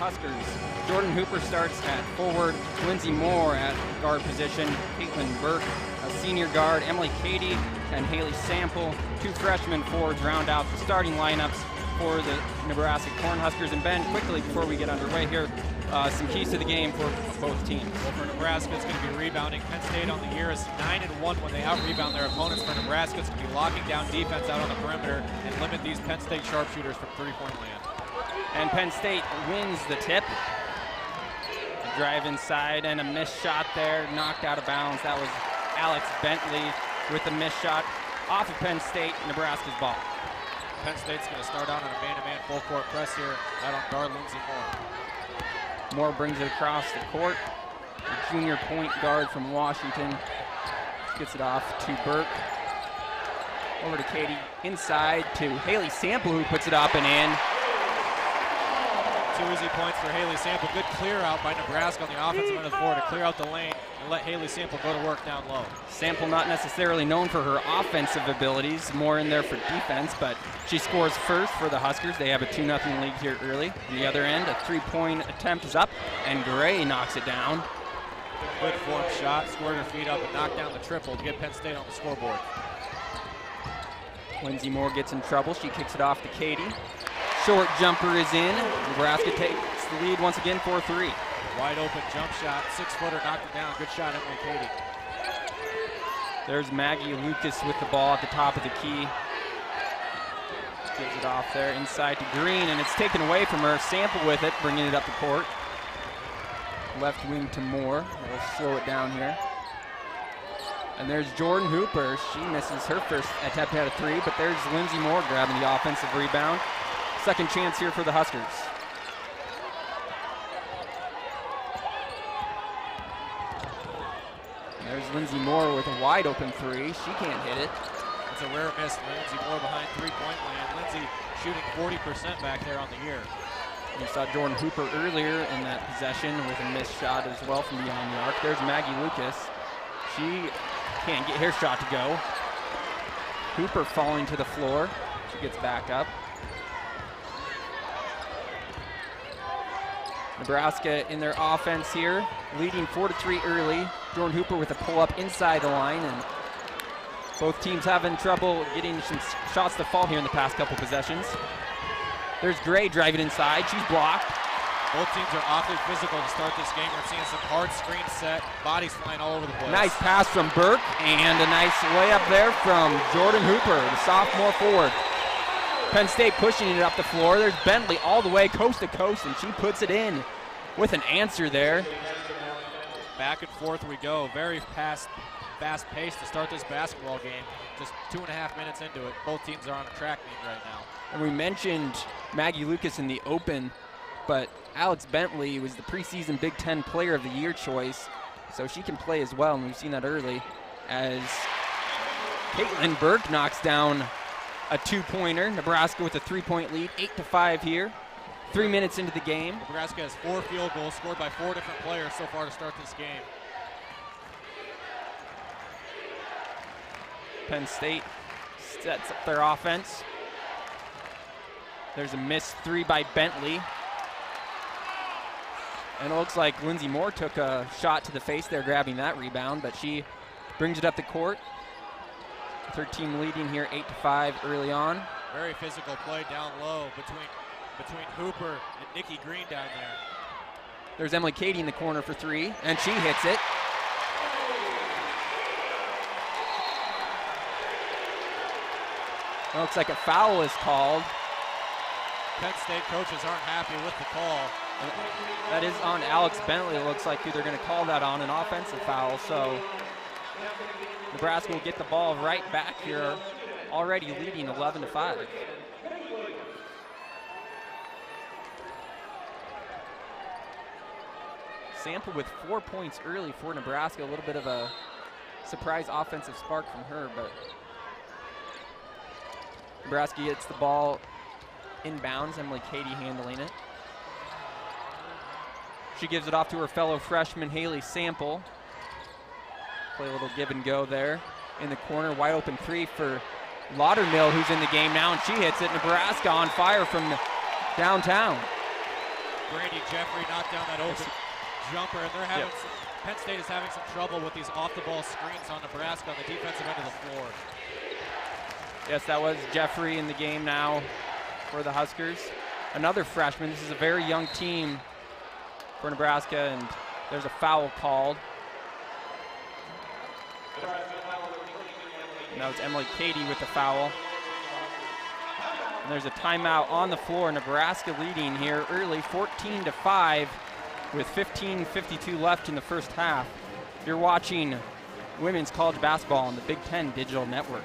Huskers. Jordan Hooper starts at forward, Lindsay Moore at guard position, Caitlin Burke, a senior guard, Emily Cady and Haley Sample, two freshman forwards round out the starting lineups for the Nebraska Cornhuskers. And Ben, quickly before we get underway here, some keys to the game for both teams. Well, for Nebraska, it's going to be rebounding. Penn State on the year is 9-1 when they out-rebound their opponents. For Nebraska, it's going to be locking down defense out on the perimeter and limit these Penn State sharpshooters from three-point land. And Penn State wins the tip. A drive inside and a missed shot there, knocked out of bounds. That was Alex Bentley with the missed shot off of Penn State, Nebraska's ball. Penn State's going to start out on a man-to-man full-court press here, out on guard Lindsay Moore. Moore brings it across the court. The junior point guard from Washington gets it off to Burke. Over to Cady, inside to Haley Sample, who puts it up and in. 2 easy points for Haley Sample. Good clear out by Nebraska on the offensive end of the floor to clear out the lane and let Haley Sample go to work down low. Sample not necessarily known for her offensive abilities, more in there for defense, but she scores first for the Huskers. They have a 2-0 lead here early. On the other end, a three-point attempt is up, and Gray knocks it down. Good form shot, squared her feet up and knocked down the triple to get Penn State on the scoreboard. Lindsay Moore gets in trouble. She kicks it off to Cady. Short jumper is in. Nebraska takes the lead once again, 4-3. Wide open jump shot, 6-footer, knocked it down. Good shot, Emily Cady. There's Maggie Lucas with the ball at the top of the key. Gives it off there inside to Green, and it's taken away from her. Sample with it, bringing it up the court. Left wing to Moore. We'll slow it down here. And there's Jordan Hooper. She misses her first attempt at a three, but there's Lindsay Moore grabbing the offensive rebound. Second chance here for the Huskers. And there's Lindsay Moore with a wide open three. She can't hit it. It's a rare miss. Lindsay Moore behind three-point land. Lindsay shooting 40% back there on the year. You saw Jordan Hooper earlier in that possession with a missed shot as well from beyond the arc. There's Maggie Lucas. She can't get her shot to go. Hooper falling to the floor. She gets back up. Nebraska in their offense here, leading 4-3 early. Jordan Hooper with a pull-up inside the line, and both teams having trouble getting some shots to fall here in the past couple possessions. There's Gray driving inside. She's blocked. Both teams are awfully physical to start this game. We're seeing some hard screen set, bodies flying all over the place. Nice pass from Burke, and a nice layup there from Jordan Hooper, the sophomore forward. Penn State pushing it up the floor. There's Bentley all the way coast to coast, and she puts it in with an answer there. Back and forth we go. Very fast pace to start this basketball game. Just 2.5 minutes into it. Both teams are on a track meet right now. And we mentioned Maggie Lucas in the open, but Alex Bentley was the preseason Big Ten Player of the Year choice, so she can play as well, and we've seen that early as Caitlin Burke knocks down a two-pointer. Nebraska with a 3-point lead, 8-5 here. 3 minutes into the game. Nebraska has 4 field goals scored by 4 different players so far to start this game. Penn State sets up their offense. There's a missed three by Bentley. And it looks like Lindsay Moore took a shot to the face there, grabbing that rebound, but she brings it up the court. With her team leading here 8-5 early on. Very physical play down low between Hooper and Nikki Green down there. There's Emily Cady in the corner for three, and she hits it. It looks like a foul is called. Penn State coaches aren't happy with the call. That is on Alex Bentley. It looks like they're going to call that on an offensive foul. So Nebraska will get the ball right back here, already leading 11-5. Sample with 4 points early for Nebraska. A little bit of a surprise offensive spark from her, but Nebraska gets the ball inbounds. Emily Cady handling it. She gives it off to her fellow freshman, Haley Sample. Play a little give and go there in the corner. Wide open three for Laudermill, who's in the game now, and she hits it. Nebraska on fire from downtown. Brady Jeffrey knocked down that open jumper, and they're having Penn State is having some trouble with these off-the-ball screens on Nebraska on the defensive end of the floor. Yes, that was Jeffrey in the game now for the Huskers. Another freshman. This is a very young team for Nebraska, and there's a foul called. And that was Emily Cady with the foul. And there's a timeout on the floor. Nebraska leading here early, 14-5, with 15:52 left in the first half. You're watching women's college basketball on the Big Ten Digital Network.